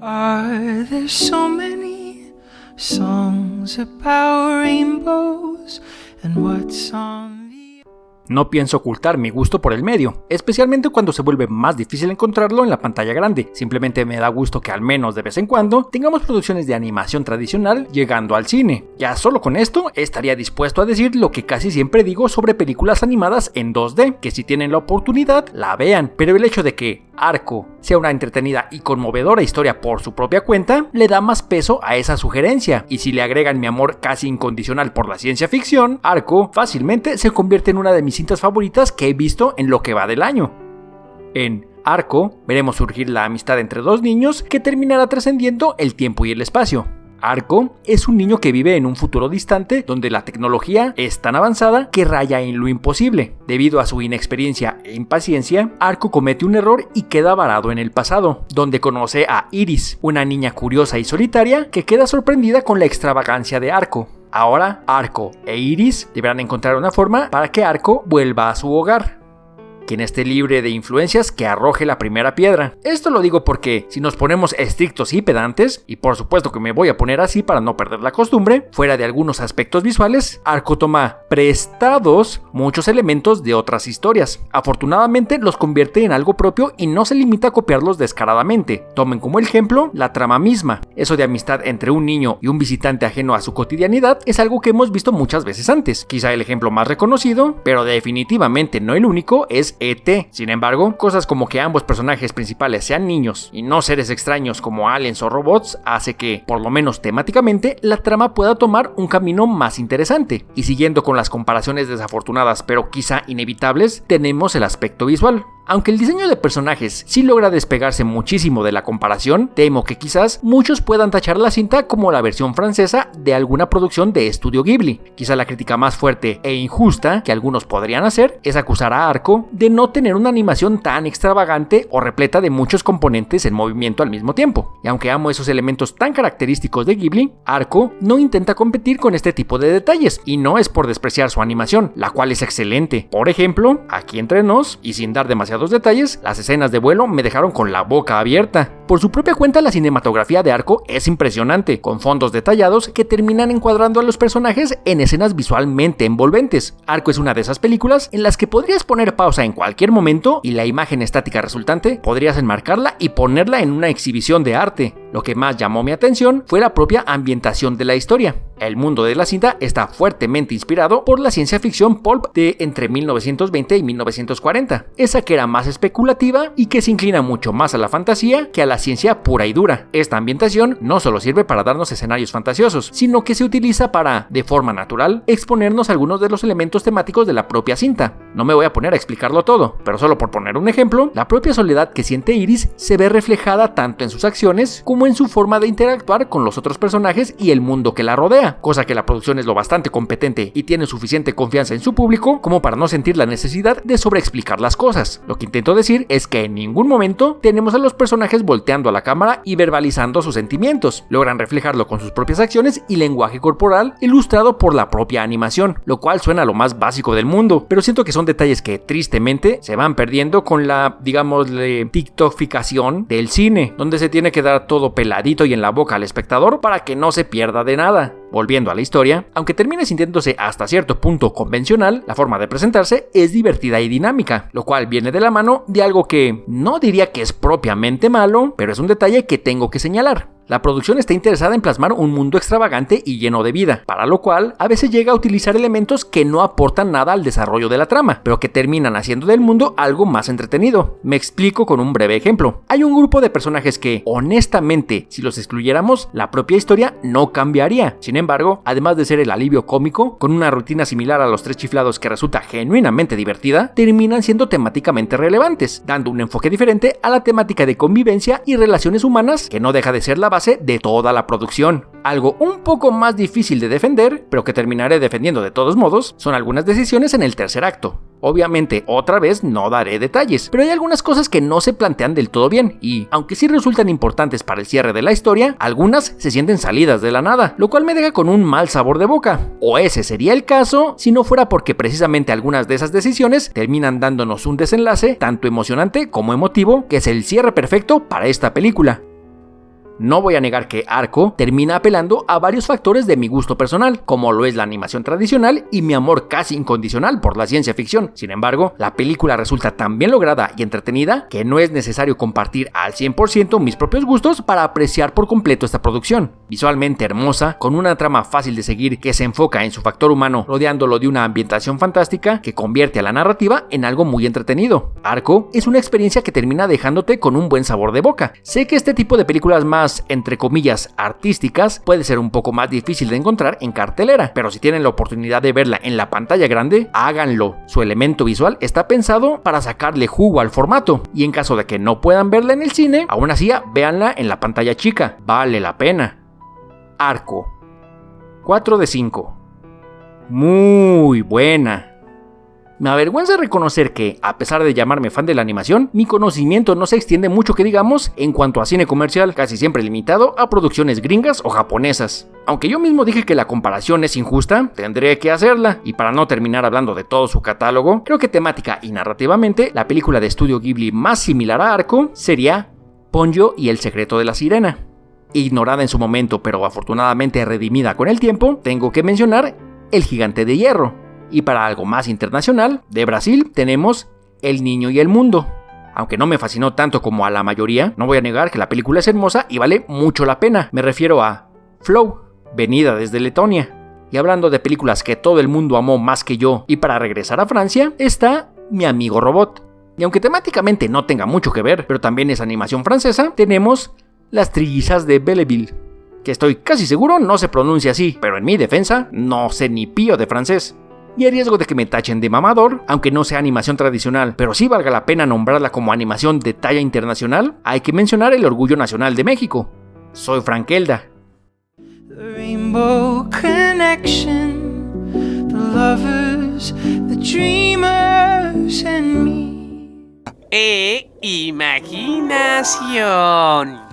Are there so many songs about rainbows and what's on the... No pienso ocultar mi gusto por el medio, especialmente cuando se vuelve más difícil encontrarlo en la pantalla grande. Simplemente me da gusto que al menos de vez en cuando tengamos producciones de animación tradicional llegando al cine. Ya solo con esto estaría dispuesto a decir lo que casi siempre digo sobre películas animadas en 2D, que si tienen la oportunidad la vean, pero el hecho de que Arco sea una entretenida y conmovedora historia por su propia cuenta le da más peso a esa sugerencia, y si le agregan mi amor casi incondicional por la ciencia ficción, Arco fácilmente se convierte en una de mis cintas favoritas que he visto en lo que va del año. En Arco veremos surgir la amistad entre dos niños que terminará trascendiendo el tiempo y el espacio. Arco es un niño que vive en un futuro distante donde la tecnología es tan avanzada que raya en lo imposible. Debido a su inexperiencia e impaciencia, Arco comete un error y queda varado en el pasado, donde conoce a Iris, una niña curiosa y solitaria que queda sorprendida con la extravagancia de Arco. Ahora, Arco e Iris deberán encontrar una forma para que Arco vuelva a su hogar. Quien esté libre de influencias que arroje la primera piedra. Esto lo digo porque si nos ponemos estrictos y pedantes, y por supuesto que me voy a poner así para no perder la costumbre, fuera de algunos aspectos visuales, Arco toma prestados muchos elementos de otras historias. Afortunadamente los convierte en algo propio y no se limita a copiarlos descaradamente. Tomen como ejemplo la trama misma. Eso de amistad entre un niño y un visitante ajeno a su cotidianidad es algo que hemos visto muchas veces antes. Quizá el ejemplo más reconocido, pero definitivamente no el único, es E.T. Sin embargo, cosas como que ambos personajes principales sean niños y no seres extraños como aliens o robots hace que, por lo menos temáticamente, la trama pueda tomar un camino más interesante. Y siguiendo con las comparaciones desafortunadas pero quizá inevitables, tenemos el aspecto visual. Aunque el diseño de personajes sí logra despegarse muchísimo de la comparación, temo que quizás muchos puedan tachar la cinta como la versión francesa de alguna producción de Estudio Ghibli. Quizá la crítica más fuerte e injusta que algunos podrían hacer es acusar a Arco de no tener una animación tan extravagante o repleta de muchos componentes en movimiento al mismo tiempo. Y aunque amo esos elementos tan característicos de Ghibli, Arco no intenta competir con este tipo de detalles, y no es por despreciar su animación, la cual es excelente. Por ejemplo, aquí entre nos, y sin dar demasiados detalles, las escenas de vuelo me dejaron con la boca abierta. Por su propia cuenta, la cinematografía de Arco es impresionante, con fondos detallados que terminan encuadrando a los personajes en escenas visualmente envolventes. Arco es una de esas películas en las que podrías poner pausa en cualquier momento y la imagen estática resultante podrías enmarcarla y ponerla en una exhibición de arte. Lo que más llamó mi atención fue la propia ambientación de la historia. El mundo de la cinta está fuertemente inspirado por la ciencia ficción pulp de entre 1920 y 1940, esa que era más especulativa y que se inclina mucho más a la fantasía que a la ciencia pura y dura. Esta ambientación no solo sirve para darnos escenarios fantasiosos, sino que se utiliza para, de forma natural, exponernos algunos de los elementos temáticos de la propia cinta. No me voy a poner a explicarlo todo, pero solo por poner un ejemplo, la propia soledad que siente Iris se ve reflejada tanto en sus acciones como en su forma de interactuar con los otros personajes y el mundo que la rodea, cosa que la producción es lo bastante competente y tiene suficiente confianza en su público como para no sentir la necesidad de sobreexplicar las cosas. Lo que intento decir es que en ningún momento tenemos a los personajes volteando a la cámara y verbalizando sus sentimientos. Logran reflejarlo con sus propias acciones y lenguaje corporal ilustrado por la propia animación, lo cual suena a lo más básico del mundo, pero siento que son detalles que tristemente se van perdiendo con la, digámosle, tiktokificación del cine, donde se tiene que dar todo peladito y en la boca al espectador para que no se pierda de nada. Volviendo a la historia, aunque termine sintiéndose hasta cierto punto convencional, la forma de presentarse es divertida y dinámica, lo cual viene de la mano de algo que no diría que es propiamente malo, pero es un detalle que tengo que señalar. La producción está interesada en plasmar un mundo extravagante y lleno de vida, para lo cual a veces llega a utilizar elementos que no aportan nada al desarrollo de la trama, pero que terminan haciendo del mundo algo más entretenido. Me explico con un breve ejemplo. Hay un grupo de personajes que, honestamente, si los excluyéramos, la propia historia no cambiaría. Sin embargo, además de ser el alivio cómico, con una rutina similar a Los Tres Chiflados que resulta genuinamente divertida, terminan siendo temáticamente relevantes, dando un enfoque diferente a la temática de convivencia y relaciones humanas que no deja de ser la base de toda la producción. Algo un poco más difícil de defender, pero que terminaré defendiendo de todos modos, son algunas decisiones en el tercer acto. Obviamente, otra vez no daré detalles, pero hay algunas cosas que no se plantean del todo bien y, aunque sí resultan importantes para el cierre de la historia, algunas se sienten salidas de la nada, lo cual me deja con un mal sabor de boca. O ese sería el caso si no fuera porque precisamente algunas de esas decisiones terminan dándonos un desenlace tanto emocionante como emotivo, que es el cierre perfecto para esta película. No voy a negar que Arco termina apelando a varios factores de mi gusto personal, como lo es la animación tradicional y mi amor casi incondicional por la ciencia ficción. Sin embargo, la película resulta tan bien lograda y entretenida que no es necesario compartir al 100% mis propios gustos para apreciar por completo esta producción. Visualmente hermosa, con una trama fácil de seguir que se enfoca en su factor humano, rodeándolo de una ambientación fantástica que convierte a la narrativa en algo muy entretenido. Arco es una experiencia que termina dejándote con un buen sabor de boca. Sé que este tipo de películas más, entre comillas, artísticas, puede ser un poco más difícil de encontrar en cartelera, pero si tienen la oportunidad de verla en la pantalla grande, háganlo. Su elemento visual está pensado para sacarle jugo al formato, y en caso de que no puedan verla en el cine, aún así véanla en la pantalla chica, vale la pena. Arco, 4 de 5. Muy buena. Me avergüenza reconocer que, a pesar de llamarme fan de la animación, mi conocimiento no se extiende mucho que digamos en cuanto a cine comercial, casi siempre limitado a producciones gringas o japonesas. Aunque yo mismo dije que la comparación es injusta, tendré que hacerla, y para no terminar hablando de todo su catálogo, creo que temática y narrativamente, la película de estudio Ghibli más similar a Arco sería Ponyo y el secreto de la sirena. Ignorada en su momento, pero afortunadamente redimida con el tiempo, tengo que mencionar El gigante de hierro. Y para algo más internacional, de Brasil, tenemos El niño y el mundo. Aunque no me fascinó tanto como a la mayoría, no voy a negar que la película es hermosa y vale mucho la pena. Me refiero a Flow, venida desde Letonia. Y hablando de películas que todo el mundo amó más que yo, y para regresar a Francia, está Mi amigo robot. Y aunque temáticamente no tenga mucho que ver, pero también es animación francesa, tenemos Las trillizas de Belleville, que estoy casi seguro no se pronuncia así, pero en mi defensa no sé ni pío de francés. Y a riesgo de que me tachen de mamador, aunque no sea animación tradicional, pero sí valga la pena nombrarla como animación de talla internacional, hay que mencionar el orgullo nacional de México. Soy Frankelda. The rainbow connection, the lovers, the dreamers and me. Imaginación.